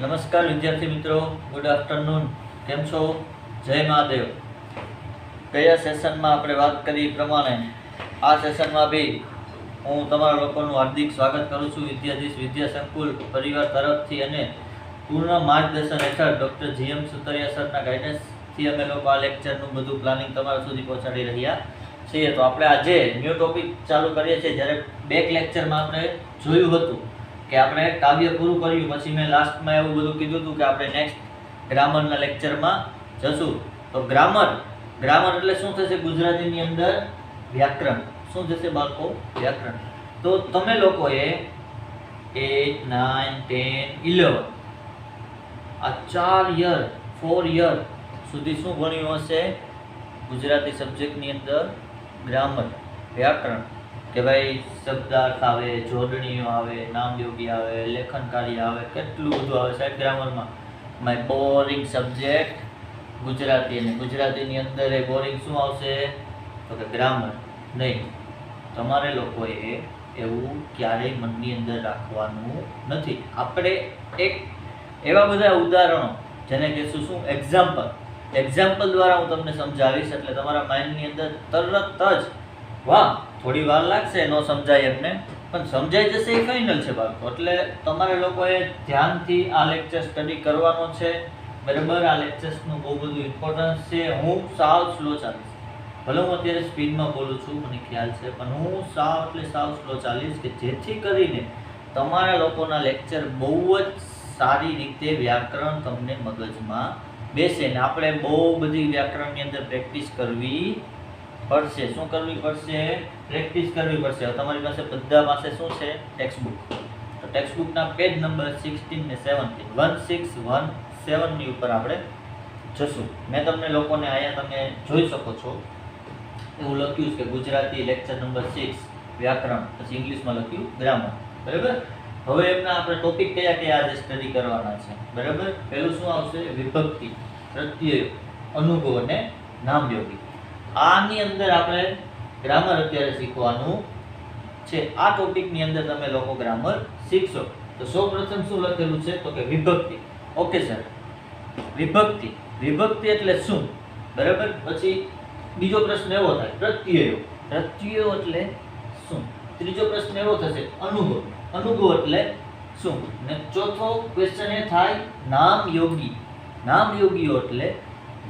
નમસ્કાર વિદ્યાર્થી મિત્રો, ગુડ આફ્ટરનૂન. કેમ છો? જય મહાદેવ. ગયા સેશનમાં આપણે વાત કરી પ્રમાણે આ સેશનમાં બી હું તમારા લોકોનું હાર્દિક સ્વાગત કરું છું વિદ્યાધીશ વિદ્યા સંકુલ પરિવાર તરફથી અને પૂર્ણ માર્ગદર્શન હેઠળ ડૉક્ટર જીએમ સુતરિયા સરના ગાઈડન્સથી અમે લોકો આ લેક્ચરનું બધું પ્લાનિંગ તમારા સુધી પહોંચાડી રહ્યા છીએ. તો આપણે આજે ન્યૂ ટોપિક ચાલુ કરીએ છીએ. જ્યારે બેક લેક્ચરમાં આપણે જોયું હતું કે આપણે કાવ્ય પૂરું કર્યું, પછી મેં લાસ્ટમાં એવું બધું કીધું હતું કે આપણે નેક્સ્ટ ગ્રામરના લેક્ચરમાં જશું. તો ગ્રામર એટલે શું થશે? ગુજરાતીની અંદર વ્યાકરણ. શું થશે બાળકો? વ્યાકરણ. તો તમે લોકોએ 8, 9, 10, 11 આ 4 યર સુધી શું ભણ્યું હશે? ગુજરાતી સબ્જેક્ટની અંદર ગ્રામર, વ્યાકરણ, કે ભાઈ શબ્દાર્થ આવે, જોડણીઓ આવે, નામયોગી આવે, લેખન કાર્ય આવે, કેટલું બધું આવે સાહેબ ગ્રામરમાં. My boring subject Gujarati. અને ગુજરાતીની અંદર એ બોરિંગ શું આવશે? તો કે ગ્રામર. નહીં, તમારે લોકોએ એવું ક્યારેય મનની અંદર રાખવાનું નથી. આપણે એક એવા બધા ઉદાહરણો જેને કહીશું શું? એક્ઝામ્પલ દ્વારા હું તમને સમજાવીશ, એટલે તમારા માઇન્ડની અંદર તરત જ વાહ, થોડી વાર લાગશે ન સમજાય એમને, પણ સમજાઈ જશે એ ફાઇનલ છે બાળકો. એટલે તમારે લોકોએ ધ્યાનથી આ લેક્ચર સ્ટડી કરવાનો છે, બરાબર? આ લેક્ચર્સનું બહુ બધું ઇમ્પોર્ટન્સ છે. હું સાવ સ્લો ચાલીશ, ભલે હું અત્યારે સ્પીડમાં બોલું છું, મને ખ્યાલ છે, પણ હું સાવ સ્લો ચાલીશ કે જેથી કરીને તમારા લોકોના લેક્ચર બહુ જ સારી રીતે વ્યાકરણ તમને મગજમાં બેસે. ને આપણે બહુ બધી વ્યાકરણની અંદર પ્રેક્ટિસ કરવી પડશે. શું કરવી પડશે? પ્રેક્ટિસ કરવી પડશે. તમારી પાસે બધા પાસે શું છે? ટેક્સ્ટબુક. તો ટેક્સ્ટબુકના પેજ નંબર 16 ને 17, 1617 ની ઉપર આપણે જશું. મેં તમને લોકોને અહીંયા તમે જોઈ શકો છો એવું લખ્યું છે કે ગુજરાતી લેક્ચર નંબર 6 વ્યાકરણ, પછી ઇંગ્લિશમાં લખ્યું ગ્રામર, બરાબર? હવે એમના આપણે ટોપિક કયા આજે સ્ટડી કરવાના છે, બરાબર? પહેલું શું આવશે? વિભક્તિ, પ્રત્યય, અનુગો અને નામયોગી. આની અંદર આપણે ગ્રામર અત્યારે શીખવાનું છે. આ ટોપિકની અંદર તમે લોકો ગ્રામર શીખશો. તો સૌપ્રથમ શું લખેલું છે? તો કે વિભક્તિ. ઓકે સર, વિભક્તિ એટલે શું, બરાબર? પછી બીજો પ્રશ્ન એવો થાય પ્રત્યયો એટલે શું? ત્રીજો પ્રશ્ન એવો થશે અનુગો એટલે શું? ને ચોથો ક્વેશ્ચન એ થાય નામયોગીઓ એટલે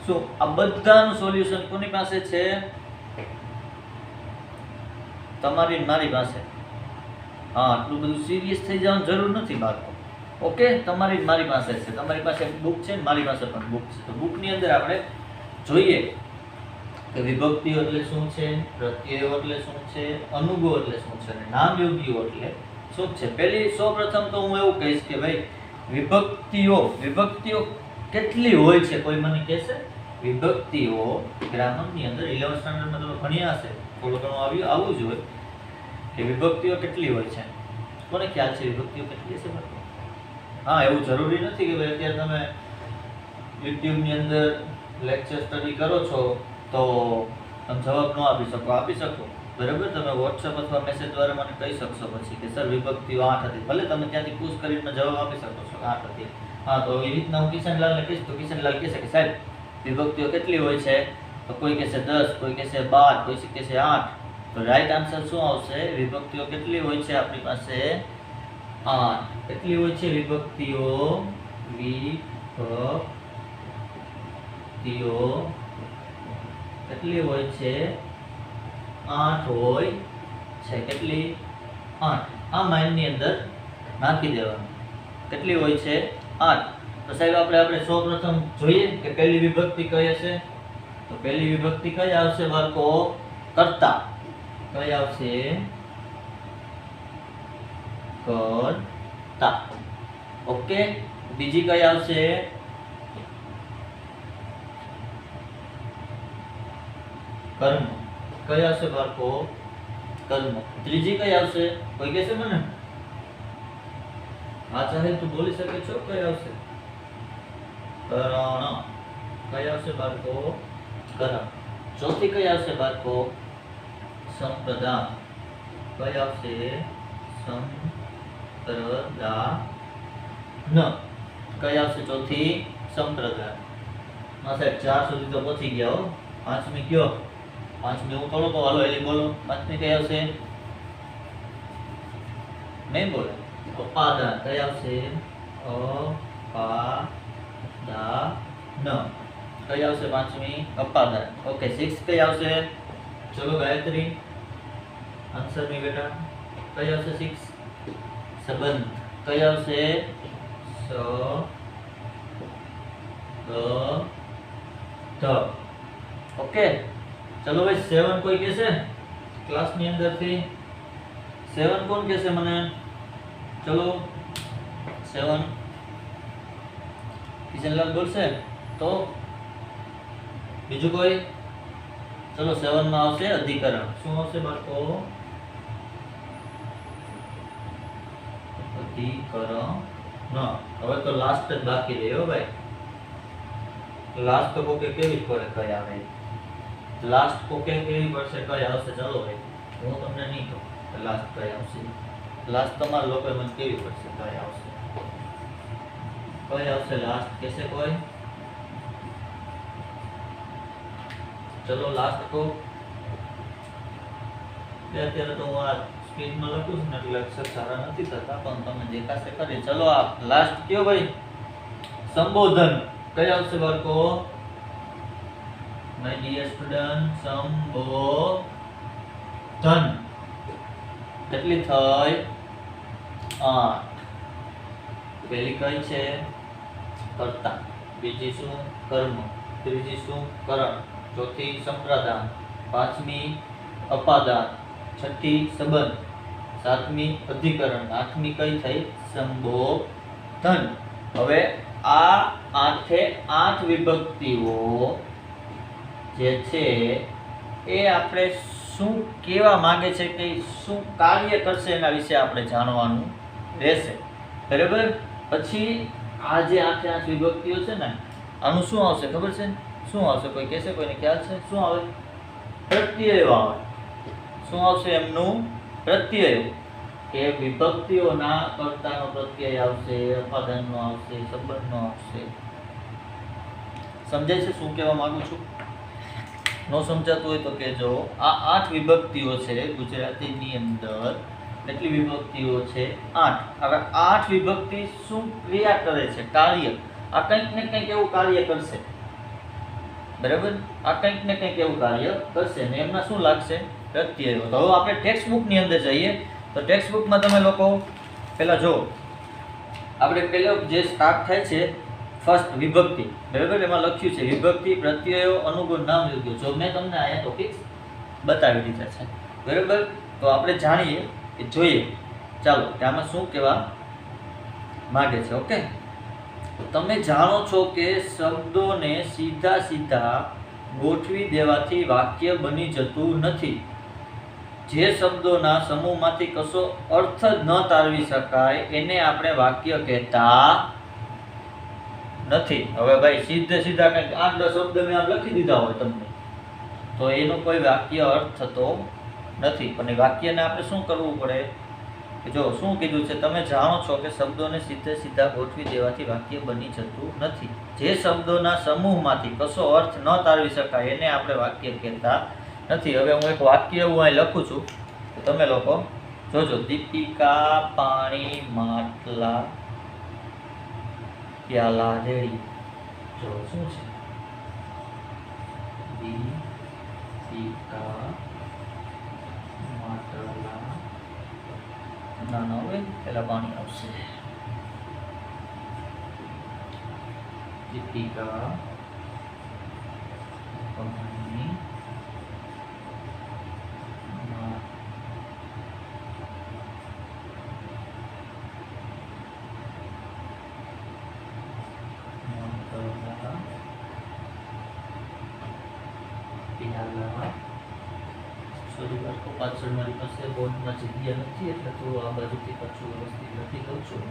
શું? આ બધાનું સોલ્યુશન કોની પાસે છે? તમારી મારી પાસે. હા, આટલું બધું સિરિયસ થઈ જવાની જરૂર નથી બાળકો. ઓકે, તમારી મારી પાસે છે. તમારી પાસે બુક છે ને મારી પાસે પણ બુક છે. તો બુકની અંદર આપણે જોઈએ કે વિભક્તિઓ એટલે શું છે, પ્રત્યયો એટલે શું છે, અનુગો એટલે શું છે, અને નામયોગીઓ એટલે શું છે. સૌપ્રથમ તો હું એવું કહીશ કે ભાઈ વિભક્તિઓ કેટલી હોય છે? કોઈ મને કહેશે? વિભક્તિઓ ગ્રામરની અંદર 11th સ્ટાન્ડર્ડમાં તમે ભણ્યા હશે, થોડું ઘણું આવવું જ હોય કે વિભક્તિઓ કેટલી હોય છે. કોને ખ્યાલ છે વિભક્તિઓ કેટલી હશે? હા, એવું જરૂરી નથી કે ભાઈ અત્યારે તમે યુટ્યુબની અંદર લેક્ચર સ્ટડી કરો છો તો તમે જવાબ ન આપી શકો, બરાબર? તમે વોટ્સએપ અથવા મેસેજ દ્વારા મને કહી શકશો પછી કે સર વિભક્તિઓ 8 હતી. ભલે તમે ત્યાંથી પૂછ કરીને જવાબ આપી શકો છો 8 હતી. હા, તો એ રીતના હું કિશનલાલને કહીશ તો કિશનલાલ કહેશે કે સાહેબ વિભક્તિઓ કેટલી હોય છે? તો કોઈ કહેશે 10, કોઈ કહેશે 12, કોઈ કહેશે 8. તો રાઈટ આન્સર શું આવશે? વિભક્તિઓ કેટલી હોય છે આપણી પાસે? 8. કેટલી હોય છે વિભક્તિઓ? કેટલી હોય છે? 8 હોય છે. કેટલી? 8. આ માઇન્ડની અંદર નાખી દેવાનું. કેટલી હોય છે? 8. તો સાહેબ આપણે સૌપ્રથમ જોઈએ કે પહેલી વિભક્તિ કઈ હશે? તો પહેલી વિભક્તિ કઈ આવશે બાળકો? કર્તા. કઈ આવશે? કર્તા. ઓકે, બીજી કઈ આવશે? કર્મ. કઈ આવશે બાળકો? કર્મ. ત્રીજી કઈ આવશે? કોઈ કહેશે મને? હા, ચાહે તું બોલી શકે છો. કઈ આવશે? કરણ. કઈ આવશે બાળકો? કરણ. ચોથી કઈ આવશે બાળકો? સંપ્રદાન. કઈ આવશે? સંપ્રદાન. કઈ આવશે ચોથી સંપ્રદાન માં સાહેબ 4 સુધી તો પહોંચી ગયા હો પાંચમી કયો પાંચમી હું થોડો તો હાલો એલી બોલો પાંચમી કઈ આવશે નહીં બોલે અપાદાન કઈ આવશે અપાદાન કઈ આવશે પાંચમી અપાદાન ઓકે 6 કઈ આવશે ચલો ગાયત્રી આન્સર મી બેટા કઈ આવશે 6 સંબંધ કઈ આવશે સ ગ ધ ઓકે ચલો ભાઈ 7 કોઈ કહેશે ક્લાસ ની અંદર થી 7 કોણ કહેશે મને ચલો 7 કિશનલાલ બોલશે તો બીજું કોઈ ચલો 7 માં આવશે અધિકરણ શું આવશે બાળકો અધિકરણ હવે તો લાસ્ટ જ બાકી રહ્યો ભાઈ લાસ્ટ તો કોકે કેવી પડે કઈ આવે લાસ્ટ કોકે કેવી પડશે કઈ આવશે ચલો ભાઈ હું તમને નહીં કહું લાસ્ટ કઈ આવશે લાસ્ટ તમારા લોકો મને કેવી પડશે કઈ આવશે લાસ્ટ कैसे कोई चलो लास्ट को અત્યારે તો હું આ સ્ક્રીનમાં લખું છું ને એટલે અક્ષર સારા નથી થતા પણ તમે દેખાશે કરી ચલો આ લાસ્ટ કયો ભાઈ સંબોધન કઈ આવશે બાળકો માય ડિયર સ્ટુડન્ટ સંબોધન કેટલી થઈ 8 પહેલી કઈ છે કર્તા બીજી શું કર્મ ત્રીજી શું કરણ ચોથી સંપ્રદાન પાંચમી અપાદાન છઠ્ઠી સંબંધ સાતમી અધિકરણ આઠમી કઈ થઈ સંબોધન હવે આ 8 વિભક્તિઓ જે છે એ આપણે શું કહેવા માંગે છે કે શું કાર્ય કરશે એના વિશે આપણે જાણવાનું રહેશે બરાબર પછી આ જે 8 વિભક્તિઓ છે ને આનું શું આવશે ખબર છે શું આવશે કોઈ કહેશે કોઈને ખ્યાલ છે શું આવે પ્રત્યય આવે શું આવશે એમનું પ્રત્યય કે વિભક્તિઓના કર્તાનો પ્રત્યય આવશે અપાદાનનો આવશે સંબંધનો આવશે સમજાય છે શું કહેવા માંગુ છું નો સમજાતું હોય તો કહેજો આ 8 વિભક્તિઓ છે ગુજરાતીની અંદર કેટલી વિભક્તિઓ છે 8 હવે 8 વિભક્તિ શું ક્રિયા કરે છે કાર્ય આ કંઈક ને કંઈક એવું કાર્ય કરશે બરાબર આ કંઈક ને કંઈક એવું કાર્ય કરશે ને એમના શું લાગશે પ્રત્યયો તો હવે આપણે ટેક્સ્ટ બુક ની અંદર જઈએ તો ટેક્સ્ટ બુકમાં તમે લોકો પહેલા જો આપણે પહેલો જે સ્ટાર્ટ થાય છે ફર્સ્ટ વિભક્તિ બરાબર એમાં લખ્યું છે વિભક્તિ પ્રત્યયો અનુગુણ નામ યોગ્ય જો મેં તમને આયા ટોપિક્સ બતાવી દીધા છે બરાબર તો આપણે જાણીએ કે જોઈએ ચાલો કે આમાં શું કહેવા માંગે છે ઓકે તમે જાણો છો કે શબ્દોને સીધા સીધા ગોઠવી દેવાથી વાક્ય બની જતું નથી જે શબ્દોના સમૂહમાંથી કશો અર્થ જ ન તારવી શકાય એને આપણે વાક્ય કહેતા નથી હવે ભાઈ સીધે સીધા કંઈક 8-10 શબ્દ મેં આમ લખી દીધા હોય તમને તો એનો કોઈ વાક્ય અર્થ થતો નથી પણ એ વાક્યને આપણે શું કરવું પડે કે જો શું કીધું છે તમે જાણો છો કે શબ્દોને સીધે સીધા ગોઠવી દેવાથી વાક્ય બની જતું નથી જે શબ્દોના સમૂહમાંથી કશો અર્થ ન તારવી શકાય એને આપણે વાક્ય કહેતા નથી હવે હું એક વાક્ય હું અહીં લખું છું તો તમે લોકો જોજો દીપિકા પાણી માટલા પ્યાલા રેડી જો શું છે દીપિકા માટલા ના હોય પેલા પાણી આવશે દીપિકા પાણી સોરી બાળકો પાછળ મારી પાસે બોર્ડમાં જગ્યા નથી એટલે થોડું આ બાજુથી પાછું વ્યવસ્થિત લખી દઉં છું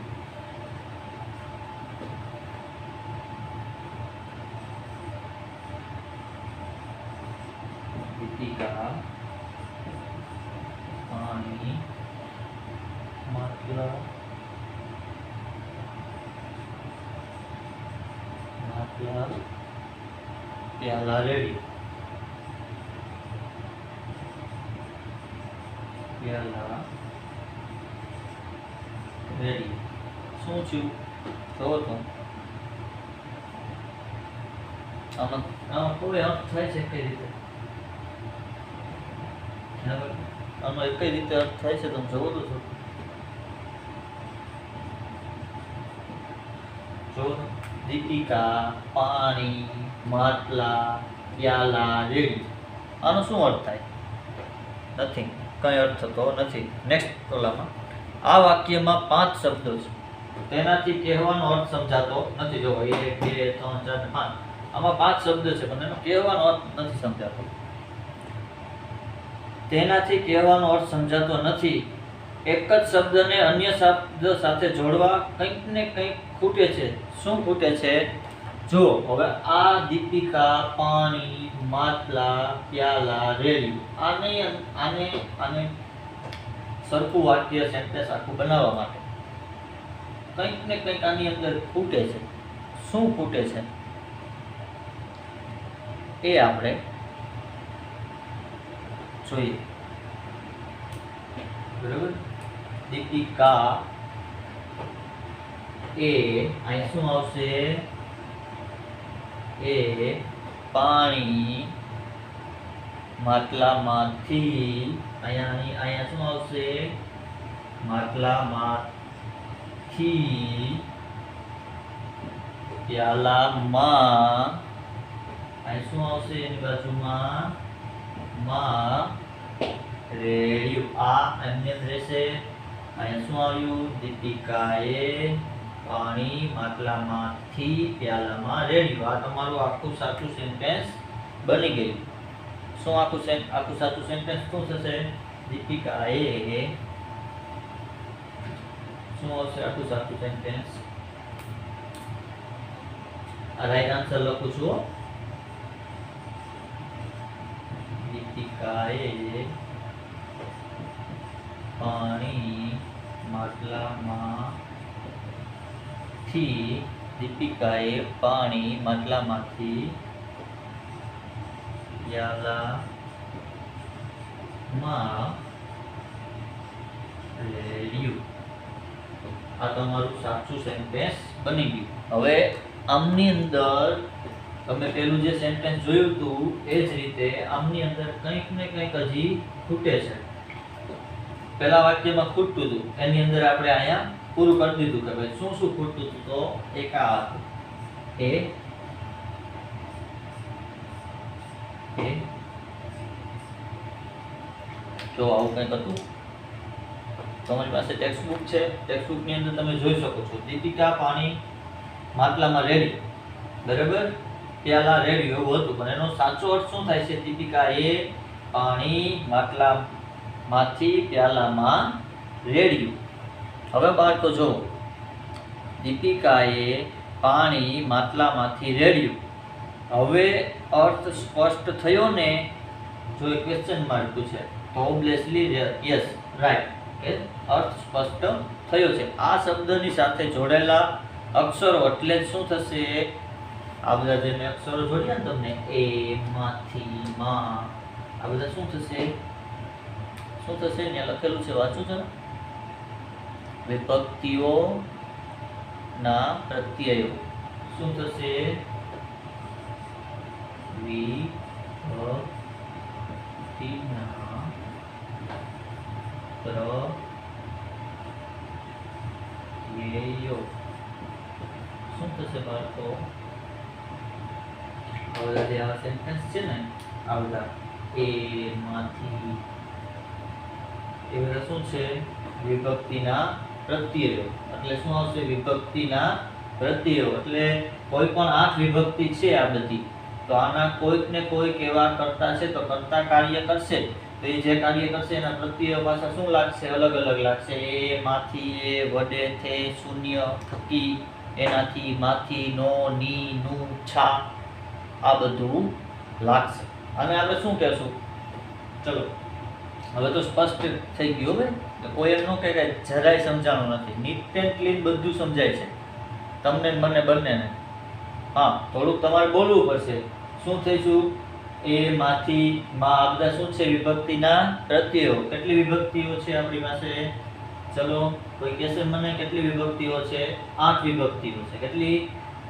દીપિકા પાણી માટલા માટલા પ્યાલા રેડી, પ્યાલા રેડી. શું થયું જોવો તો આમાં કોઈ અર્થ થાય છે કઈ રીતે? આનો કઈ રીતે અર્થ થાય છે તમે જોવો તો છો. જો દીપિકા પાણી માટલા પ્યાલા રેડી, આનો શું અર્થ થાય? નથી, કઈ અર્થ થતો નથી. નેક્સ્ટ ઓલામાં આ વાક્યમાં 5 શબ્દો છે, તેનાથી કહેવાનો અર્થ સમજાતો નથી. જો 1 2 3 4 5 આમાં 5 શબ્દ છે પણ એનો કહેવાનો અર્થ નથી સમજાતો. તેનાથી કહેવાનો અર્થ સમજાતો નથી. એક જ શબ્દને અન્ય શબ્દ સાથે જોડવા કંઈક ને કંઈક ખૂટે છે. શું ખૂટે છે? જો હવે આ દીપિકા પાણી માટલા પ્યાલા રેડી, આને સરખું વાક્ય સેન્ટેન્સ આખું બનાવવા માટે કંઈક ને કંઈક આની અંદર ખૂટે છે. શું ખૂટે છે એ આપણે જોઈએ. બરાબર, દીપિકા એ અહીં શું આવશે? એ પાણી માટલામાંથી, અહીંયા શું આવશે? માટલામાંથી પ્યાલામાં, અહીં શું આવશે? એની બાજુમાં માં રેડ્યું. આ એમને રહેશે. અહીંયા શું આવ્યું? દીપિકાએ પાણી માટલામાંથી પ્યાલામાં રેડ્યું. આ તમારું આખું સાચું સેન્ટેન્સ બની ગયું. શું આખું સાચું સેન્ટેન્સ શું થશે? દીપિકાએ શું આવશે આખું સાચું સેન્ટેન્સ? આ રાઈટ આન્સર લખું છું. દીપિકાએ પાણી માટલામાંથી, દીપિકાએ પાણી માટલામાંથી પ્યાલામાં રેડ્યું. આ તમારું સાચું સેન્ટેન્સ બની ગયું. હવે આમની અંદર તમે પેલું જે સેન્ટેન્સ જોયું હતું એ જ રીતે આમની અંદર કંઈક ને કંઈક હજી ખૂટે છે. પહેલા વાક્યમાં ખૂટતું હતું, એની અંદર આપણે અહીંયા પૂરું કરી દીધું કે ભાઈ શું શું ખૂટતું હતું. તો એક આ હતું, જો આવું કંઈક હતું. તમારી પાસે ટેક્સ્ટ બુક છે, ટેક્સ્ટ બુક ની અંદર તમે જોઈ શકો છો દીપિકા પાણી માટલામાં રેડી, બરાબર, પ્યાલા રેડી એવું હતું. પણ એનો સાચો અર્થ શું થાય છે? દીપિકાએ પાણી માટલામાંથી પ્યાલામાં રેડ્યું. હવે બાળકો જો દીપિકાએ પાણી માટલામાંથી રેડ્યું. હવે અર્થ સ્પષ્ટ થયો ને? જો એક ક્વેશ્ચન માર્ક છે તો ઓબ્વિયસલી યસ, રાઈટ, કે અર્થ સ્પષ્ટ થયો છે. આ શબ્દની સાથે જોડેલા અક્ષરો એટલે શું થશે? આ બધા જે મેં અક્ષરો જોડ્યા ને તમને, એ માંથી માં, આ બધા શું થશે? શું થશે? ત્યાં લખેલું છે, વાંચું છે ને? વિભક્તિઓ ના પ્રત્યયો શું થશે? વિભક્તિના પ્રત્યયો શું થશે બાળકો? આ બધા જે આ સેન્ટેન્સ છે ને, આ બધા એ માંથી, એ બધા શું છે? વિભક્તિના પ્રત્યયો. એટલે શું આવશે? વિભક્તિના પ્રત્યયો એટલે કોઈ પણ 8 વિભક્તિ છે આ બધી, તો આના કોઈક ને કોઈક એવા કર્તા છે, તો કર્તા કાર્ય કરશે, તો એ જે કાર્ય કરશે એના પ્રત્યયો પાછા શું લાગશે? અલગ અલગ લાગશે. એ માંથી, એ વડે, થે, શૂન્ય, થકી, એનાથી, માંથી, નો, ની, નું, છા, આ બધું લાગશે. અને આપણે શું કહેશું? ચલો હવે તો સ્પષ્ટ થઈ ગયું. હવે કોઈ એમ ન કહે કે જરાય સમજાણું નથી. નીટ એન્ડ ક્લીન બધું સમજાય છે તમને મને બંનેને. હા, થોડુંક તમારે બોલવું પડશે. શું થઈશું? એ માંથી માં આ બધા શું છે? વિભક્તિના પ્રત્યયો. કેટલી વિભક્તિઓ છે આપણી પાસે? ચલો કોઈ કહેશે મને કેટલી વિભક્તિઓ છે? 8 વિભક્તિઓ છે. કેટલી?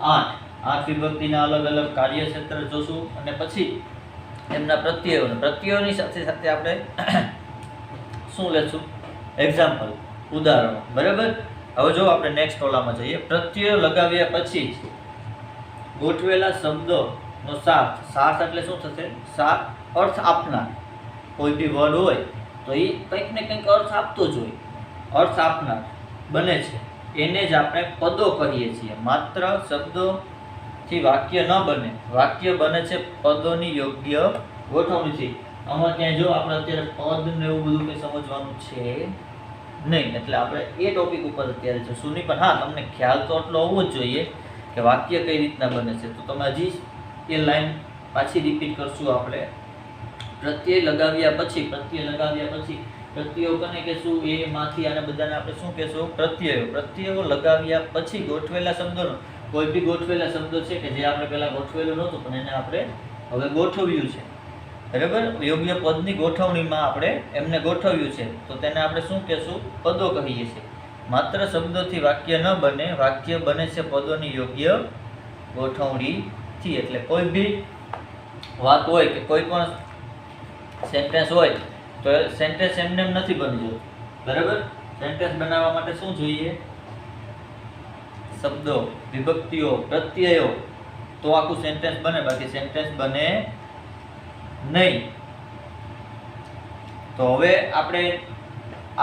8. 8 વિભક્તિના અલગ અલગ કાર્યક્ષેત્ર જોશું અને પછી એમના પ્રત્યયોની સાથે સાથે આપણે શું લેશું? એક્ઝામ્પલ, ઉદાહરણો. બરાબર. હવે જો આપણે નેક્સ્ટ ઓલામાં જઈએ. પ્રત્યયો લગાવ્યા પછી ગોઠવેલા શબ્દોનો સાથ એટલે શું થશે? અર્થ આપનાર. કોઈ બી વર્ડ હોય તો એ કંઈક ને કંઈક અર્થ આપતો જ હોય. અર્થ આપનાર બને છે એને જ આપણે પદો કહીએ છીએ. માત્ર શબ્દોથી વાક્ય ન બને. વાક્ય બને છે પદોની યોગ્ય ગોઠવણીથી. આમાં ક્યાંય જો આપણે અત્યારે પદ ને એવું બધું કંઈ સમજવાનું છે નહીં, એટલે આપણે એ ટોપિક ઉપર અત્યારે જશું નહીં. પણ હા, તમને ખ્યાલ તો એટલો હોવો જ જોઈએ કે વાક્ય કઈ રીતના બને છે. તો તમે હજી એ લાઈન પાછી રિપીટ કરશું આપણે. પ્રત્યય લગાવ્યા પછી પ્રત્યયો કને કહેશું? એ માંથી આને બધાને આપણે શું કહેશું? પ્રત્યયો લગાવ્યા પછી ગોઠવેલા શબ્દોનો, કોઈ બી ગોઠવેલા શબ્દો છે કે જે આપણે પહેલા ગોઠવેલું નહોતું પણ એને આપણે હવે ગોઠવ્યું છે. બરાબર. યોગ્ય પદની ગોઠવણીમાં આપણે એમને ગોઠવ્યું છે તો તેને આપણે શું કહેશું? પદો કહીએ છીએ. માત્ર શબ્દોથી વાક્ય ન બને. વાક્ય બને છે પદોની યોગ્ય ગોઠવણીથી. એટલે કોઈ બી વાત હોય કે કોઈ પણ સેન્ટેન્સ હોય તો સેન્ટેન્સ એમને એમ નથી બની જતું. બરાબર. સેન્ટેન્સ બનાવવા માટે શું જોઈએ? શબ્દો, વિભક્તિઓ, પ્રત્યયો, તો આખું સેન્ટેન્સ બને. બાકી સેન્ટેન્સ બને નહીં. તો હવે આપણે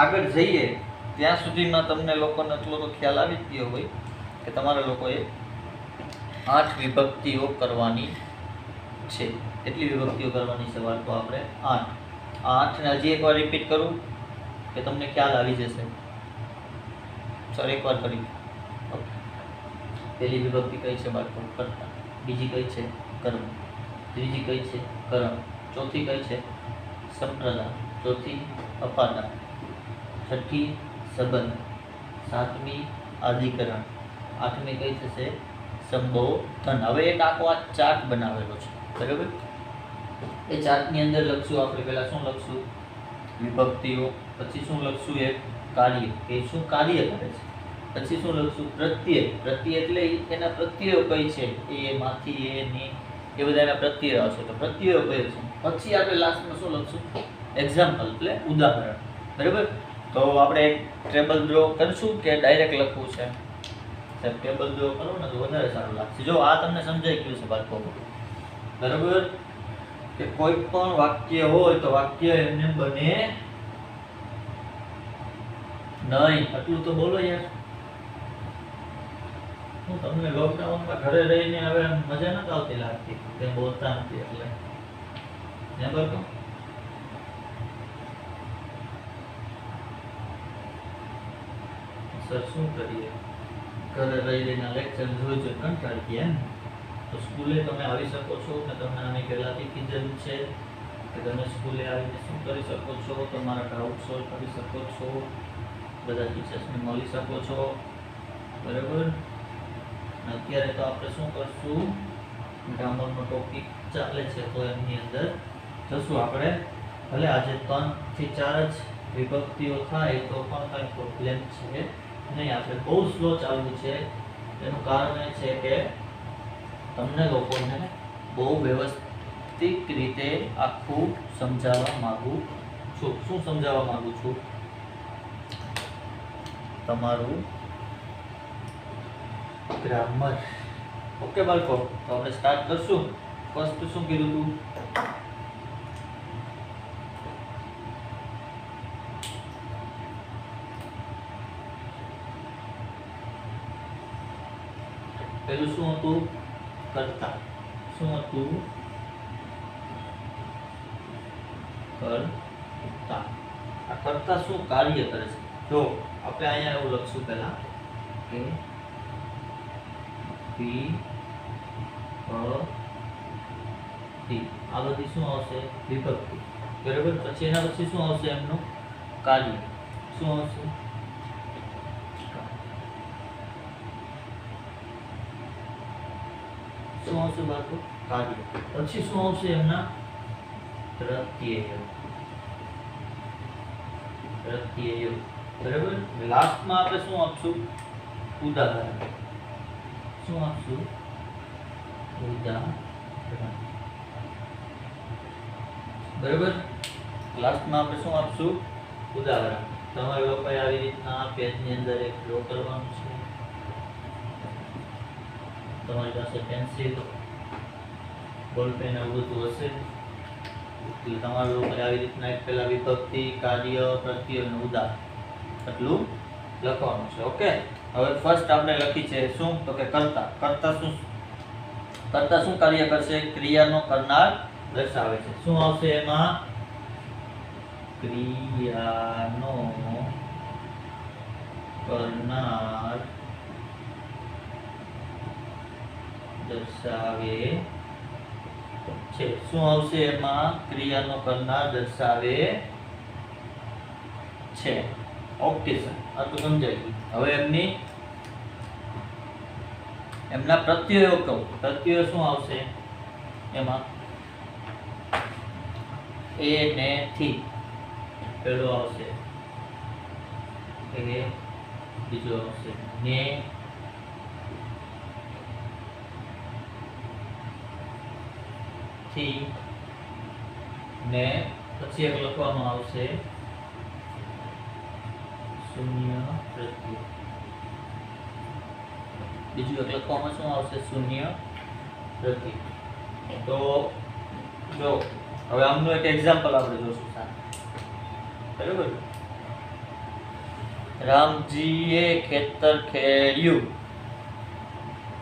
આગળ જઈએ ત્યાં સુધીમાં તમને લોકોને એટલો તો ખ્યાલ આવી જ ગયો હોય કે તમારા લોકોએ 8 વિભક્તિઓ કરવાની છે. કેટલી વિભક્તિઓ કરવાની છે? વાત તો આપણે 8. 8 ને હજી એકવાર રિપીટ કરું કે તમને ખ્યાલ આવી જશે. સર એકવાર કરી. પહેલી વિભક્તિ કઈ છે બાળકો? કર્તા. બીજી કઈ છે? કર્મ. ત્રીજી કઈ છે? કરમ. ચોથી કઈ છે? સંપ્રદાન. ચોથી અપાદાન. છઠ્ઠી સંબંધ. સાતમી અધિકરણ. આઠમી કઈ થશે? સંબોધન. હવે એક આખો આ ચાર્ટ બનાવેલો છે. બરાબર. એ ચાર્ટની અંદર લખશું આપણે પહેલા શું લખશું? વિભક્તિઓ. પછી શું લખશું? એક કાર્ય, કે શું કાર્ય કરે છે. પછી શું લખશું? પ્રત્યય એટલે એના પ્રત્યયો કઈ છે? એ માંથી એ ની એ બધા એના પ્રત્યયો આવશે. તો પ્રત્યયો કઈ છે? પછી આપણે લાસ્ટમાં શું લખશું? એક્ઝામ્પલ એટલે ઉદાહરણ. બરાબર. તો આપણે એક ટેબલ ડ્રો કરશું કે ડાયરેક્ટ લખવું છે? સાહેબ ટેબલ ડ્રો કરો ને તો વધારે સારું લાગશે. જો આ તમને સમજાઈ ગયું છે બાળકો. બરાબર. કે કોઈ પણ વાક્ય હોય તો વાક્ય એમને બને નહીં. આટલું તો બોલો યાર. હું તમને લોકડાઉનમાં ઘરે રહીને હવે મજા નથી આવતી લાગતી, તેમ બોલતા નથી એટલે બરાબર. સર શું કરીએ? ઘરે રહીને લેક્ચર જોઈ કંટાળી ગયા. તો સ્કૂલે તમે આવી શકો છો ને તમને આની પહેલાથી કીધેલું છે કે તમે સ્કૂલે આવીને શું કરી શકો છો? તમારા ડાઉટ સોલ્વ કરી શકો છો, બધા ટીચર્સને મળી શકો છો. બરાબર. અત્યારે તો આપણે શું કરશું? ગ્રામરનો ટોપિક ચાલે છે તો એમની અંદર જશું આપણે. ભલે આજે 3 થી 4 જ વિભક્તિઓ થાય તો પણ કંઈ પ્રોબ્લેમ છે નહીં. આપણે બહુ સ્લો ચાલવું છે. એનું કારણ એ છે કે તમને લોકોને બહુ વ્યવસ્થિત રીતે આખું સમજાવવા માંગુ છું. શું સમજાવવા માંગુ છું? તમારું ગ્રામર. ઓકે બાળકો, તો આપણે સ્ટાર્ટ કરશું. ફર્સ્ટ શું કીધું તું? પેલું શું હતું? કર્તા. શું હતું? કર્તા. આ કર્તા શું કાર્ય કરે છે? જો આપણે અહીંયા એવું લખશું પહેલા કે વિભક્તિ. આ બધી શું આવશે? વિભક્તિ. બરાબર. પછી એના પછી શું આવશે? એમનું કાર્ય. શું આવશે? શું આવશે બાળકો? કાર્ય. પછી શું આવશે એમના? પ્રત્યય. પ્રત્યય. બરાબર. લાસ્ટમાં આપણે શું આપશું? ઉદાહરણ. શું આપશું? ઉદાહરણ. બરાબર. લાસ્ટમાં આપણે શું આપશું? ઉદાહરણ. તમારે લોકોએ આવી રીતના પેજની અંદર એક ડ્રો કરવાનું છે. તમારી પાસે પેન્સિલ, બોલ પેન આવું બધું હશે, એટલે તમારે લોકોએ આવી રીતના એક પહેલા વિભક્તિ, કાર્ય, પ્રત્યય અને ઉદાહરણ એટલું લખવાનું છે. ઓકે. હવે ફર્સ્ટ આપણે લખી છે શું? તો કે કર્તા. કર્તા શું કાર્ય કરશે? ક્રિયાનો કરનાર દર્શાવે છે. શું આવશે એમાં? ક્રિયાનો કરનાર દર્શાવે છે. શું આવશે એમાં? ક્રિયાનો કરનાર દર્શાવે છે. ઓકે સર, આ તો સમજાય ગયું. હવે એમના પ્રત્યયો કહું. પ્રત્યયો શું આવશે એમાં? એ ને થી પેલો આવશે, એ બીજો આવશે, ને થી, ને પછી એક લખવામાં આવશે શૂન્ય પ્રત્યય. બીજું એક લખવામાં શું આવશે? શૂન્ય પ્રત્યય. તો જો હવે આમનું એક એક્ઝામ્પલ આપણે જોશું. બરાબર. રામજીએ ખેતર ખેડ્યું.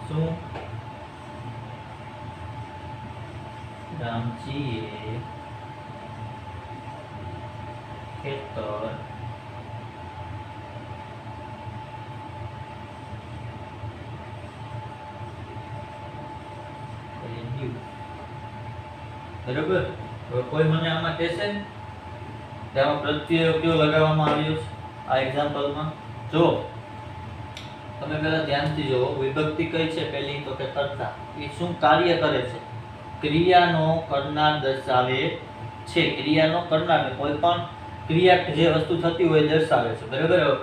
શું? રામજીએ ખેતર ખેડ્યું. બરાબર. હવે કોઈ મને આમાં કહેશે ને કે આમાં પ્રત્યય કયો લગાવવામાં આવ્યો છે આ એક્ઝામ્પલમાં? જો તમે પહેલા ધ્યાનથી જુઓ. વિભક્તિ કઈ છે પહેલી? તો કે કર્તા. એ શું કાર્ય કરે છે? ક્રિયાનો કરનાર દર્શાવે છે. ક્રિયાનો કરનાર, કોઈ પણ ક્રિયા જે વસ્તુ થતી હોય દર્શાવે છે. બરાબર. હવે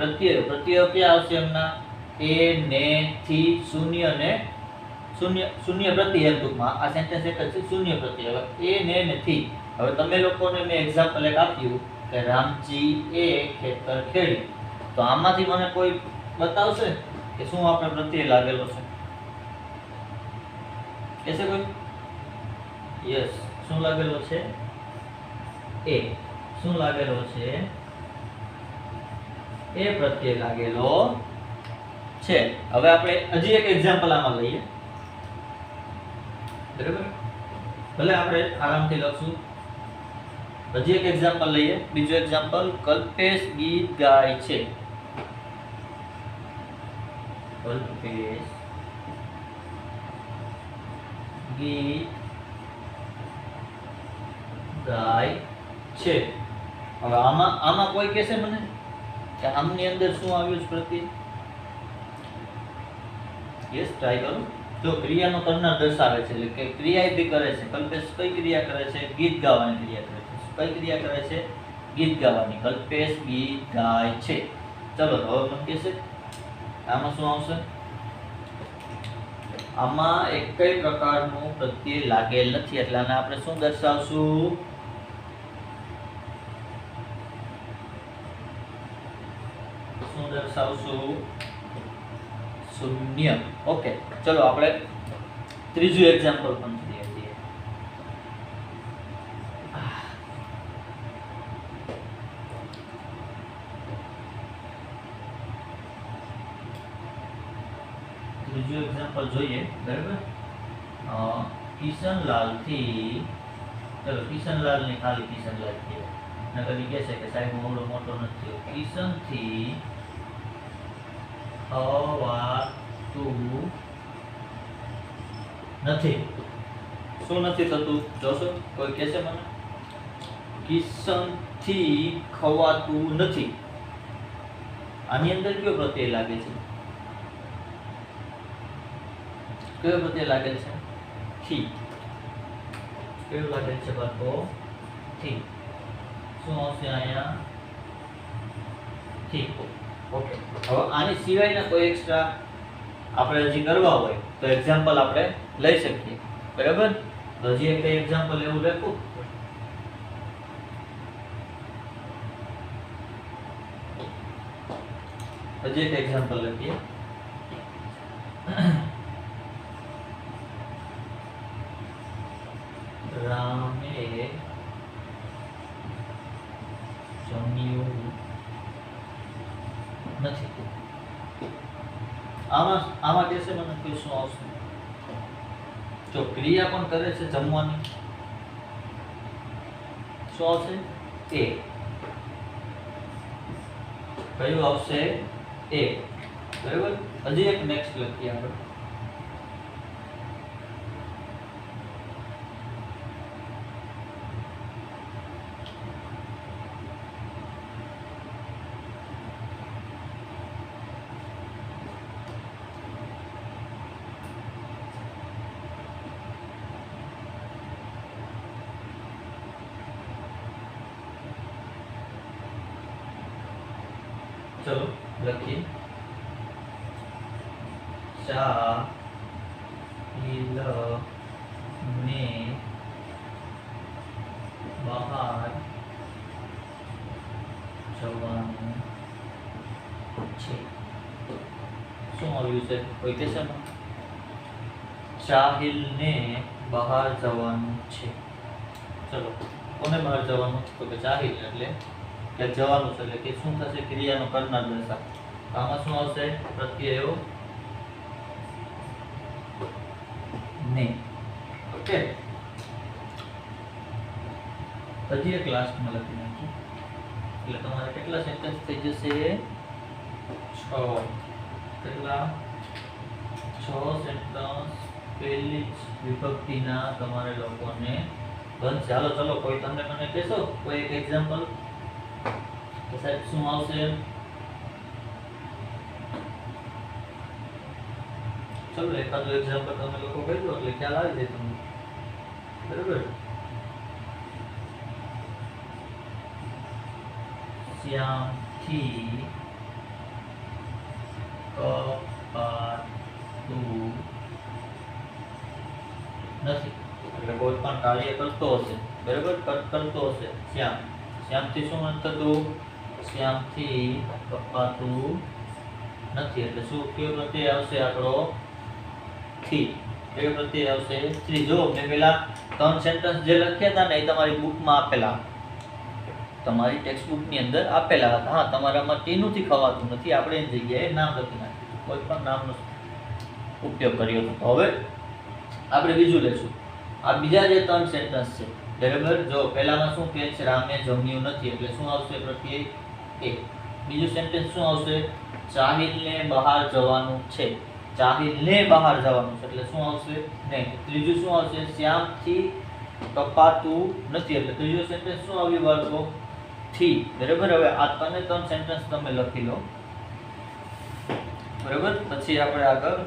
પ્રત્યય ક્યાં આવશે એમના? એ, ને, થી, શૂન્ય ને શૂન્ય પ્રત્યય. ટૂંકમાં આ સેન્ટેન્સ એક જ છે, શૂન્ય પ્રત્યય. હવે એ, ને થી. હવે તમે લોકોને મેં એક્ઝામ્પલ એક આપ્યું કે રામજી એ ખેતર ખેડ્યું. તો આમાંથી મને કોઈ બતાવશે કે શું આપણે પ્રત્યય લાગેલો છે? કહેશે કોઈ? યસ. શું લાગેલો છે? એ. શું લાગેલો છે? એ પ્રત્યય લાગેલો છે. હવે આપણે હજી એક એક્ઝામ્પલ આમાં લઈએ. બરાબર. ભલે આપણે આરામથી લખશું. હજી એક એક્ઝામ્પલ લઈએ. બીજું એક્ઝામ્પલ, કલ્પેશ ગીત ગાય છે. કલ્પેશ ગીત ગાય છે. હવે આમાં કોઈ કહેશે મને કે આમની અંદર શું આવ્યું છે પ્રત્યય? યસ, ટ્રાય કરો. જો ક્રિયાનો કરનાર દર્શાવે છે, એટલે કે ક્રિયા બી કરે છે. કલ્પેશ કઈ ક્રિયા કરે છે? ગીત ગાવાની ક્રિયા કરે છે. કઈ ક્રિયા કરે છે? ગીત ગાવાની. કલ્પેશ ગીત ગાય છે. ચલો હવે મને કહેશે આમાં શું આવશે? આમાં એક કઈ પ્રકારનું પ્રત્યય લાગેલ નથી, એટલે આને આપણે શું દર્શાવશું? શું દર્શાવશું? શૂન્ય. ઓકે. ચલો આપણે ત્રીજું એક્ઝામ્પલ પણ જોઈએ. ત્રીજું એક્ઝામ્પલ જોઈએ. બરાબર. કિશનલાલ થી, ચલો કિશનલાલ ને ખાલી કિશનલાલ કહેવાય. ને કદી કહેશે કે સાહેબ મોટો નથી. કિશન થી ખવાતું નથી. શું નથી થતું? જોશો કોઈ કહેશે મને? કિશન થી ખવાતું નથી. આની અંદર કયો પ્રત્યય લાગે છે? કયો પ્રત્યય લાગે છે? થી કેવું લાગે છે બાળકો થી શું આવશે અહીંયા થી ઓકે હવે આની સિવાયના કોઈ એક્સ્ટ્રા આપણે હજી કરવા હોય તો એક્ઝામ્પલ આપણે લઈ શકીએ બરાબર તો હજી એક એક્ઝામ્પલ એવું લખું હજી એક એક્ઝામ્પલ લખીએ રામે જમ્યું નથી આમાં કહેશે મને કોઈ શું આવશે જો ક્રિયા પણ કરે છે જમવાની શું આવશે એ કયું આવશે એ બરાબર હજી એક નેક્સ્ટ લખીએ આપણે चलो लखिए साहिल ने बहार जवानुं छे શું આવ્યું છે કોઈ કહેશે ને સાહિલ ને બહાર જવાનું છે ચલો કોને બહાર જવાનું તો કે સાહિલ એટલે કે જવાનું છે એટલે કે શું થશે ક્રિયાનો કરનાર દર્શાવ આમાં શું આવશે પ્રત્યયો ને ઓકે હજી એક લાસ્ટમાં લખી નાખીએ એટલે તમારે કેટલા સેન્ટેન્સ થઈ જશે 6 કેટલા 6 સેન્ટેન્સ પહેલી જ વિભક્તિના તમારે લોકોને બનશે હાલો ચલો કોઈ તમને મને કહેશો કોઈ એક એક્ઝામ્પલ તો સાહેબ શું આવશે ચલો એકાદું એક્ઝામ્પલ તમે લોકો કહી દો એટલે ખ્યાલ આવી જાય તમને બરાબર શ્યામથી કપાતું નથી એટલે કોઈ પણ કાર્ય કરતો હશે બરાબર કરતો હશે શ્યામથી શું થતું શ્યામથી કપાતું નથી એટલે શું કયો પ્રત્યય આવશે આપણો થી કયો પ્રત્યય આવશે થી જો મેં પેલા 3 સેન્ટેન્સ જે લખ્યા હતા ને એ તમારી બુકમાં આપેલા તમારી ટેક્સ્ટ બુક ની અંદર આપેલા હતા હા તમારામાં ટીનું થી ખવાતું નથી આપણે એની જગ્યાએ નામ લખી નાખ્યું કોઈ પણ નામનો ઉપયોગ કર્યો હતો હવે આપણે બીજું લેશું આ બીજા જે 3 સેન્ટેન્સ છે બરાબર જો પહેલામાં શું કહે છે રામે જમ્યું નથી એટલે શું આવશે પ્રત્યય એ બીજું સેન્ટેન્સ શું આવશે સાહિલને બહાર જવાનું છે સાહિલને બહાર જવાનું છે એટલે શું આવશે ને ત્રીજું શું આવશે શ્યામથી કપાતું નથી એટલે ત્રીજું સેન્ટેન્સ શું આવ્યું બાળકો થી બરાબર હવે આ 3 સેન્ટેન્સ તમે લખી લો બરાબર પછી આપણે આગળ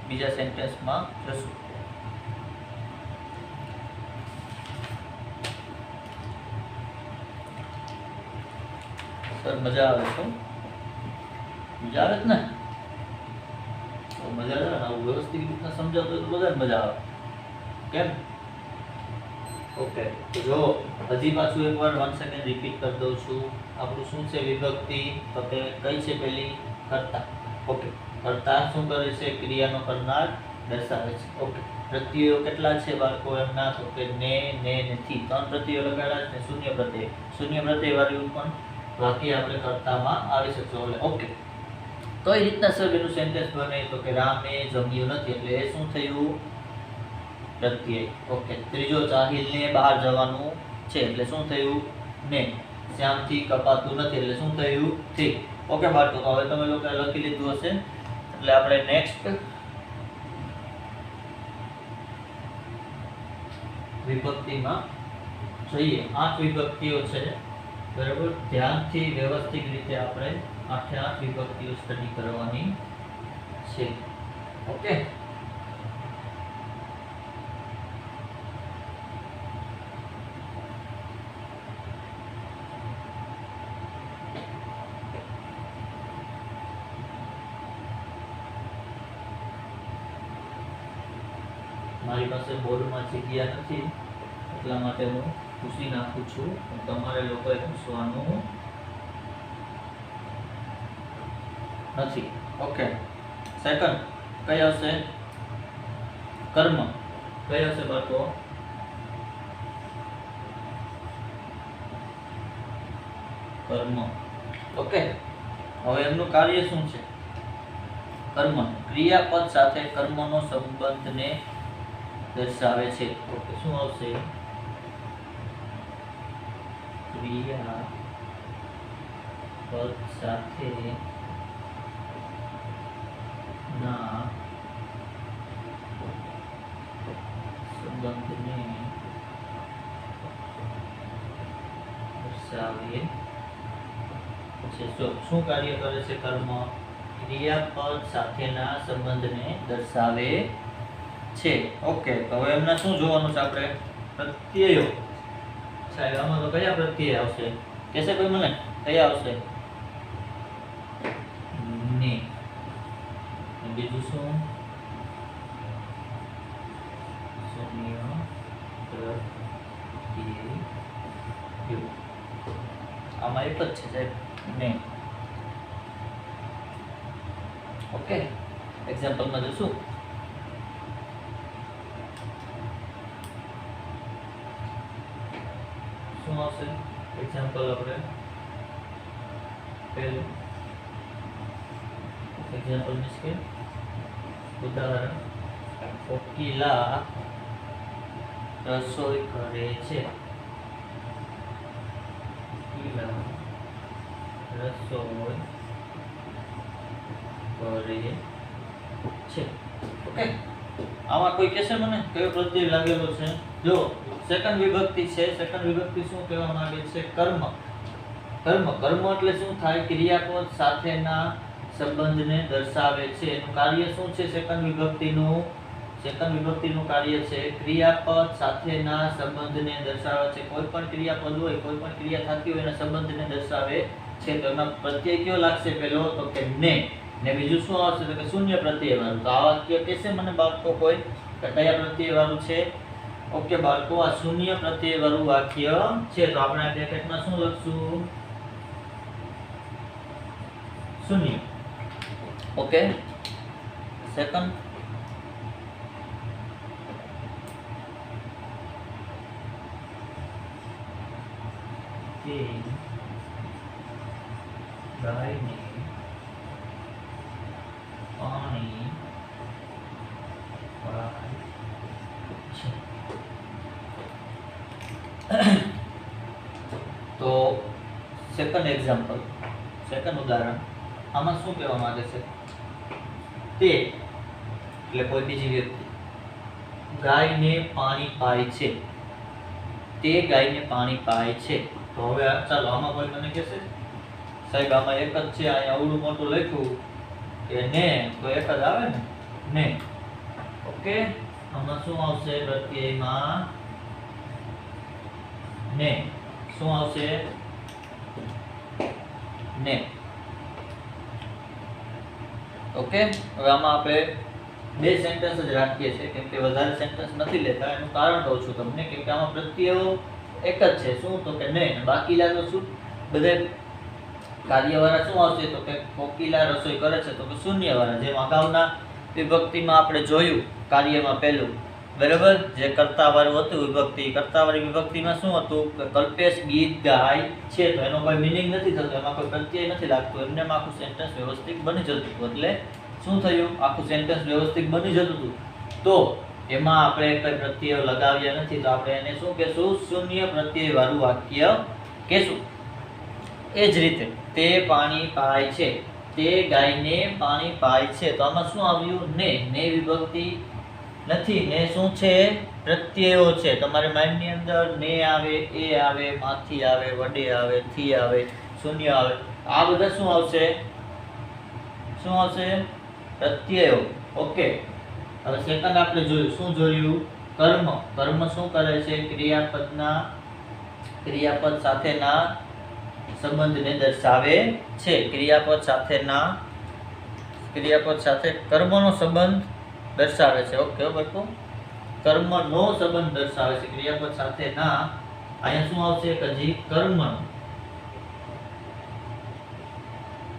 બીજા સેન્ટેન્સમાં જશું સર મજા આવે છે મજા આવે ને તો મજા આવે ને વ્યવસ્થિત રીતના સમજાવતો તો બધાને મજા આવે કેમ ઓકે તો જો હજી પાછું એકવાર વન સેકન્ડ રિપીટ કરી દઉં છું આપણું શું છે વિભક્તિ તો કે કઈ છે પેલી કર્તા ઓકે કર્તા શું કરે છે ક્રિયાનો કરનાર દર્શાવે છે ઓકે પ્રત્યયો કેટલા છે બાળકો એમના તો કે ને થી 3 પ્રત્યયો લગાડ્યા છે શૂન્ય પ્રત્યય વાળું પણ વાક્ય આપણે કર્તામાં આવી શકશો એટલે ઓકે તો એ રીતના સર એનું સેન્ટેન્સ બને તો કે રામે જમ્યું નથી એટલે એ શું થયું પ્રત્યય ઓકે ત્રીજો સાહિલને બહાર જવાનું છે એટલે શું થયું ને શ્યામથી કપાતું નથી એટલે શું થયું થી ઓકે બાળકો તો હવે તમે લોકો લખી લીધું હશે એટલે આપણે નેક્સ્ટ વિભક્તિમાં જોઈએ 8 વિભક્તિઓ છે બરાબર ધ્યાનથી વ્યવસ્થિત રીતે આપણે 8 વિભક્તિઓ સ્ટડી કરવાની છે ઓકે મારી પાસે બોર્ડમાં જગ્યા નથી એટલા માટે હું પૂછી નાખું છું, તમારે લોકોએ પૂછવાનું નથી. ઓકે, સેકન્ડ કઈ આવશે? કર્મ. કઈ આવશે બાળકો? કર્મ. ઓકે, હવે એમનું કાર્ય શું છે? કર્મ ક્રિયાપદ સાથે કર્મનો સંબંધને દર્શાવે છે. ઓકે, શું આવશે? ક્રિયાપદ સાથે ના સંબંધને દર્શાવે છે. શું કાર્ય કરે છે કર્મ? ક્રિયાપદ સાથેના સંબંધને દર્શાવે છે. ઓકે, તો હવે એમના શું જોવાનું છે આપણે? પ્રત્યયો. સાહેબ આમાં તો કયા પ્રત્યય આવશે? કહેશે કોઈ મને? કયા આવશે? ને. બીજું શું? શૂન્ય પ્રત્યય. આમાં એક જ છે સાહેબ, ને. ઓકે, એક્ઝામ્પલમાં જોશું. શું આવશે એક્ઝામ્પલ? આપણે પહેલું એક્ઝામ્પલ મીન્સ કે ઉદાહરણ, કોકિલા રસોઈ કરે છે. કોકિલા રસોઈ કરે છે. ઓકે, આમાં કોઈ કહેશે મને કયો પ્રત્યય લાગેલો છે? જો સેકન્ડ વિભક્તિ છે. સેકન્ડ વિભક્તિ શું કહેવા માંગે છે? કર્મ. કર્મ. કર્મ એટલે શું થાય? ક્રિયાપદ સાથેના સંબંધને દર્શાવે છે. એનું કાર્ય શું છે? સેકન્ડ વિભક્તિનું કાર્ય છે ક્રિયાપદ સાથેના સંબંધને દર્શાવે છે. કોઈ પણ ક્રિયાપદ હોય, કોઈ પણ ક્રિયા થતી હોય એના સંબંધને દર્શાવે છે. તો એમાં પ્રત્યય કયો લાગશે? પેલો તો કે ને. ને બીજું શું આવશે? તો કે શૂન્ય પ્રત્યય વાળું. તો આ વાક્ય કહેશે મને બાળકો કોઈ કે કયા પ્રત્યય વાળું છે? ઓકે બાળકો, આ શૂન્ય પ્રત્યય વાળું વાક્ય છે. તો આપણે આ બ્રેકેટમાં શું લખશું? શૂન્ય. ઓકે, સેકન્ડ કે ગાયને પાણી પાય છે. તો સેકન્ડ એક્ઝામ્પલ, સેકન્ડ ઉદાહરણ, આમાં શું કહેવા માંગે છે? તે એટલે કોઈ બીજી વ્યક્તિ ગાયને પાણી પાય છે. તે ગાયને પાણી પાય છે. તો હવે ચાલો આમાં કોઈ મને કહેશે સાહેબ આમાં એક જ છે, અહીંયા અવળું મોટું લખ્યું કે ને, તો એક જ આવે ને. ઓકે, આમાં શું આવશે? પ્રત્યયમાં ને. શું આવશે? ને. ઓકે, હવે આમાં આપણે બે સેન્ટેન્સ જ રાખીએ છીએ કેમ કે વધારે સેન્ટેન્સ નથી લેતા. એનું કારણ કહું છું તમને કેમ કે આમાં પ્રત્યયો એક જ છે. શું? તો કે ને. બાકી લાગો શું બધે કાર્યવાળા શું આવશે? તો કે કોકિલા રસોઈ કરે છે. તો કે શૂન્યવાળા. જેમ અગાઉના વિભક્તિમાં આપણે જોયું કાર્યમાં પહેલું, બરાબર, જે કર્તાવાળું હતું વિભક્તિ. કર્તાવાળી વિભક્તિમાં શું હતું? કે કલ્પેશ ગીત ગાય છે. તો એનો કોઈ મિનિંગ નથી થતો, એમાં કોઈ પ્રત્યય નથી લાગતું. એમને આખું સેન્ટેન્સ વ્યવસ્થિત બની જતું હતું. એટલે શું થયું? આખું સેન્ટેન્સ વ્યવસ્થિત બની જતું હતું. તો એમાં આપણે કોઈ પ્રત્યય લગાવ્યા નથી, તો આપણે એને શું કહેશું? શૂન્ય પ્રત્યય વાળું વાક્ય કહેશું. એ જ રીતે તે પાણી પાય છે. તે ગાયને પાણી પાય છે. તો આમાં શું આવ્યું? ને. ને વિભક્તિ નથી. ને શું છે? પ્રત્યયો છે. તમારે માઇન્ડની અંદર ને આવે, એ આવે, માંથી આવે, વડે આવે, થી આવે, શૂન્ય આવે. આ બધા શું આવશે? શું આવશે? પ્રત્યયો. ઓકે, હવે સેકન્ડ આપણે જોયું. શું જોયું? કર્મ. કર્મ શું કરે છે? ક્રિયાપદ સાથેના સંબંધને દર્શાવે છે. ક્રિયાપદ સાથે કર્મનો સંબંધ દર્શાવે છે. ઓકે બાળકો, કર્મનો સંબંધ દર્શાવે છે, ક્રિયાપદ સાથે ના, અહીંયા શું આવશે કે હજી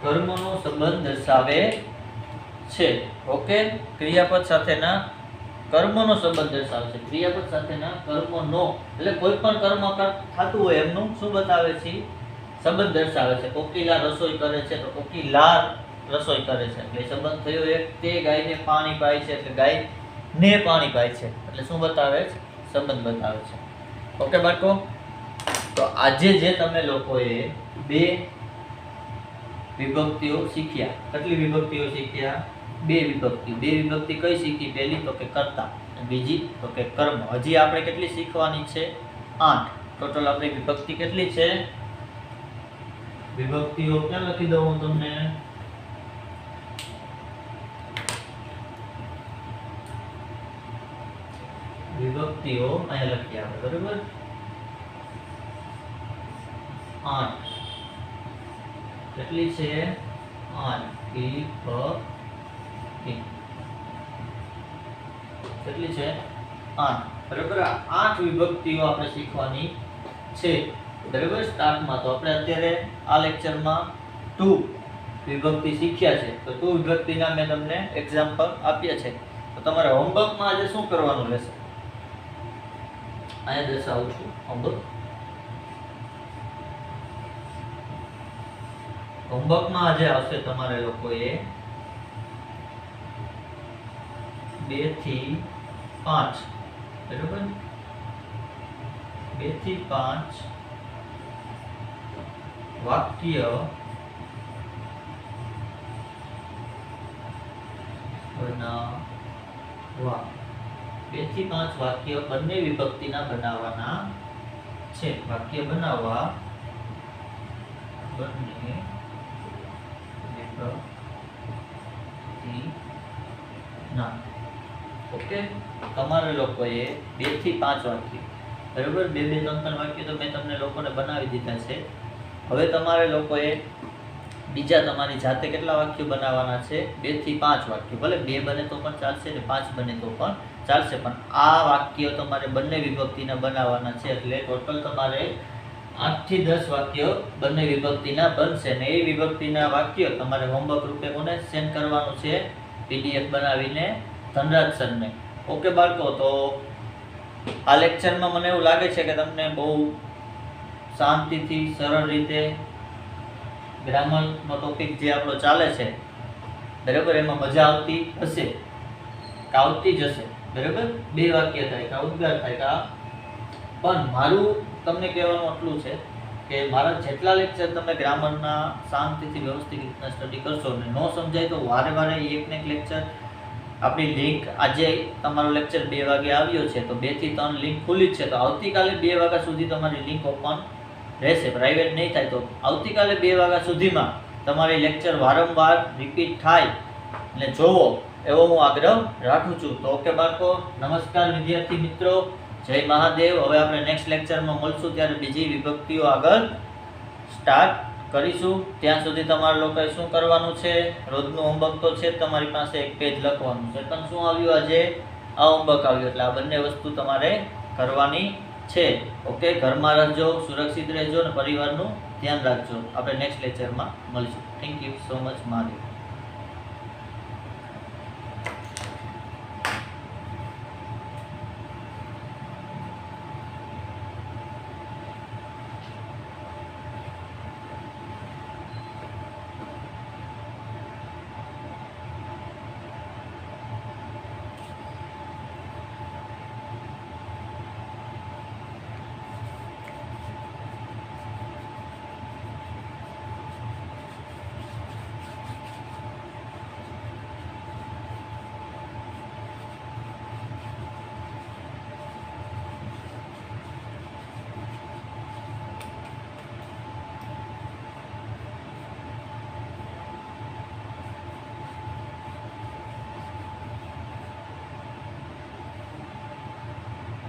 કર્મનો સંબંધ દર્શાવે છે. ઓકે, ક્રિયાપદ સાથેના કર્મનો સંબંધ દર્શાવે છે. ક્રિયાપદ સાથેના કર્મનો એટલે કોઈ પણ કર્મ થતું હોય એમનું શું બતાવે છે? સંબંધ દર્શાવે છે. કોકિલા રસોઈ કરે છે તો કોકિલા રસોઈ કરે છે એટલે સંબંધ થયો એક. તે ગાયને પાણી પાય છે એટલે ગાય ને પાણી પાય છે એટલે શું બતાવે છે? સંબંધ બતાવે છે. ઓકે બાળકો, તો આજે જે તમે લોકોએ બે વિભક્તિઓ શીખ્યા. કેટલી વિભક્તિઓ શીખ્યા? બે વિભક્તિ. બે વિભક્તિ કઈ શીખી? પહેલી તો કે કર્તા, બીજી તો કે કર્મ. હજી આપણે કેટલી શીખવાની છે? 8. ટોટલ આપણી વિભક્તિ કેટલી છે? વિભક્તિઓ ક્યાં લખી દઉં હું તમને? વિભક્તિઓ અહીંયા લખી આપણે, બરોબર? 8. કેટલી છે? 8 વિભક્તિ. કેટલી છે? 8. બરોબર. 8 વિભક્તિઓ આપણે શીખવાની છે, બરોબર. સ્ટાર્ટમાં તો આપણે અત્યારે આ લેક્ચરમાં 2 વિભક્તિ શીખ્યા છે. તો 2 વિભક્તિના મેં તમને એક્ઝામ્પલ આપ્યા છે. તો તમારે હોમવર્કમાં આજે શું કરવાનું રહેશે? અહીંયા દર્શાવું છું હોમવર્ક. હોમવર્કમાં આજે આવશે તમારે લોકોએ 2 થી 5, બરોબર? 2 થી 5 વાક્ય બનાવવા. 2 થી 5 વાક્ય બંને વિભક્તિના બનાવવાના છે. વાક્ય બનાવવા બંને વિભક્તિના. ઓકે, તમારે લોકોએ 2 થી 5 વાક્ય, બરોબર? 2 2 3 3 વાક્ય તો મેં તમને લોકોને બનાવી દીધા છે. હવે તમારે લોકોએ બીજા તમારી જાતે કેટલા વાક્યો બનાવવાના છે? 2 થી 5 વાક્યો. ભલે 2 બને તો પણ ચાલશે ને 5 બને તો પણ ચાલશે, પણ આ વાક્યો તમારે બંને વિભક્તિના બનાવવાના છે. એટલે ટોટલ તમારે 8 થી 10 વાક્યો બંને વિભક્તિના બનશે ને એ વિભક્તિના વાક્યો તમારે હોમવર્ક રૂપે કોને સેન્ડ કરવાનું છે? પીડીએફ બનાવીને ધનરાજ સરને. ઓકે બાળકો, તો આ લેક્ચરમાં મને એવું લાગે છે કે તમને બહુ શાંતિથી સરળ રીતે ગ્રામરનો ટોપિક જે આપણો ચાલે છે, બરાબર, એમાં મજા આવતી હશે, આવતી જ હશે, બરાબર. 2 વાક્ય થાય કે ઉદ્ગાર થાય કે પણ મારું તમને કહેવાનું એટલું છે કે મારા જેટલા લેક્ચર તમે ગ્રામરના શાંતિથી વ્યવસ્થિત રીતના સ્ટડી કરશો ને ન સમજાય તો વારે વારે એક ને એક લેક્ચર આપણી લિંક, આજે તમારો લેક્ચર 2 વાગે આવ્યો છે તો 2 થી 3 લિંક ખુલ્લી જ છે. તો આવતીકાલે 2 વાગ્યા સુધી તમારી લિંક ઓપન રહેશે, પ્રાઇવેટ નહીં થાય. તો આવતીકાલે 2 વાગ્યા સુધીમાં તમારી લેક્ચર વારંવાર રિપીટ થાય અને જોવો એવો હું આગ્રહ રાખું છું. તો ઓકે બાળકો, નમસ્કાર વિદ્યાર્થી મિત્રો, જય મહાદેવ. હવે આપણે નેક્સ્ટ લેક્ચરમાં મળશું ત્યારે બીજી વિભક્તિઓ આગળ સ્ટાર્ટ કરીશું. ત્યાં સુધી તમારા લોકોએ શું કરવાનું છે? રોજનું હોમવર્ક તો છે જ તમારી પાસે, એક પેજ લખવાનું છે. પણ શું આવ્યું આજે? આ હોમવર્ક આવ્યું, એટલે આ બંને વસ્તુ તમારે કરવાની છે. ઓકે, ઘરમાં રહેજો, સુરક્ષિત રહેજો અને પરિવારનું ધ્યાન રાખજો. આપણે નેક્સ્ટ લેક્ચરમાં મળીશું. Thank you so much. Mahadev.